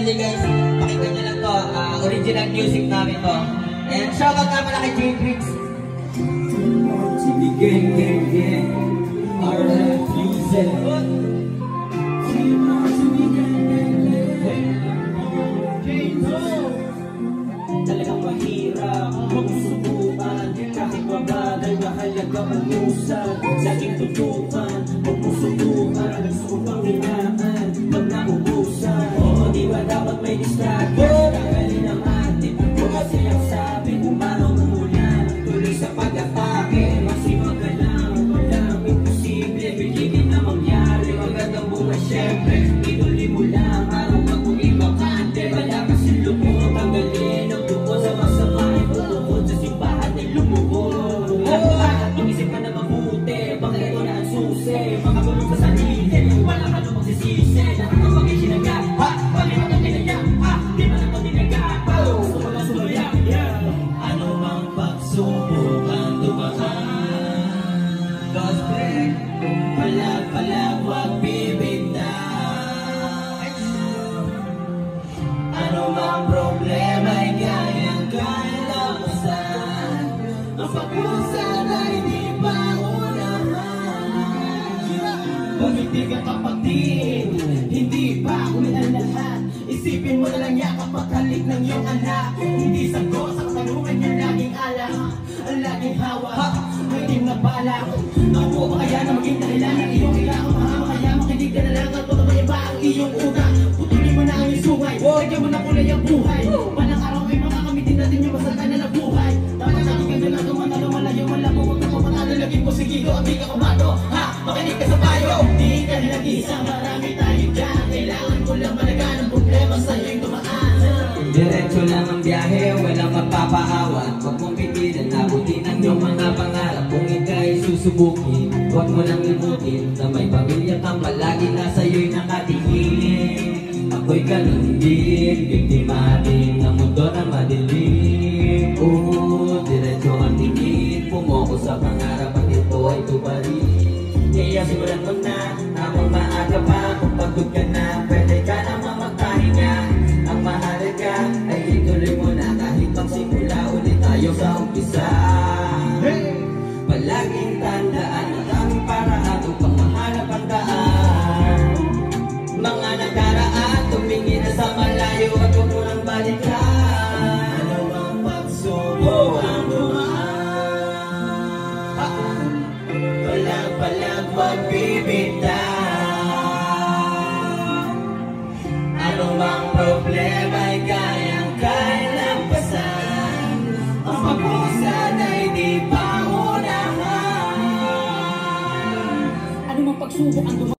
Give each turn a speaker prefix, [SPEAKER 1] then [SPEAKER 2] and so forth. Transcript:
[SPEAKER 1] actually guys, pakinggan nyo lang to, original music namin to. And shoutout naman na kay J-Brix.
[SPEAKER 2] Sige, gang, gang, gang, RFUZ. Talagang mahirap magsusubukan, kahit mabagal mahalaga umusan. Laging tutukan, magsusubukan, gusto kong panghinaan pag naubusan. Oo, di ba dapat may distraction? Kagalin ang atin, kung kasi ang sabi, umaraw ng ulan, tuloy sa pag-atake, masimag ka lang, walang imposible, bigigin na mangyari, magandang buhay syempre, ituloy mo lang, araw ka kung ibakante, malakas yung lubog, tanggalin ang dugo sa masama, bukod sa simbahan ay lumubog. Mag-isip ka na mabuti, bakit ito na ang susi, makagulong sa sarili, wala ka nung magsisisi, nakakawag yung sinaga, ha? Pali mo itong tinagya, ha? Di ba na ito tinagya? Gusto ko lang sumaya, ano mang pagsubok ang dumaan, Gosbrek, palag-palag, wag bibigtan. Ano mang problema ay kayang-kaya lampasan, ang pag-usan ay di pa unahan. Pag-hindi ka kapatid, hindi ba ulit ang lahat? Isipin mo na lang yakap pagkalik ng iyong anak. Hindi sagot sa katanungan yung laging alak, ang laging hawak, may team na balak. Nakuha ba kaya na maging dahilan ng iyong ilang mahama? Kaya makinig ka na lang at patuloy ba ang iyong utak? Putulin mo na ang iyong sungay, lagyan mo na kulay ang buhay. Walang araw ay makakamitin natin yung masarkan na buhay. Dapat lagi ka na tumatalo, malayo malabo, huwag ka papatalo, laging posigido at di ka kumato. Ha? Makinig ka sa payo, di ka nag-isa, marami tayo dyan. Kailangan ko lang malagaan ang problema sa'yo yung tumaan. Diretso lang ang biyahe, walang magpapaawat. Huwag mong pigilan, abutin ang iyong mga pangarap. Kung ika'y susubukin, huwag mo lang limutin na may pamilya kang palagi na sa'yo'y nakatingin. Ako'y kalumbig, biktima din ng mundo na madilim. Diretso ang tingin, pumoko sa pangarap at ito ay tuparin. Kaya simulan mo na, habang maaga pa, kung pagod ka na, pwede ka naman magpahinga. Ang mahalaga ay ituloy mo na kahit magsimula ulit tayo sa umpisa. Palaging tandaan ang aming paraan upang mahanap ang daan. Mga nakaraan, tumingin na sa malayo at huwag mo nang balikan. Ano ang pagsubok ang dumaan? Palag-palag, wag bibigtan. Ano mang problema ay kayang-kaya lampasan, ang pag-usan ay di pa unahan. Ano mang pagsubok ang dumaan?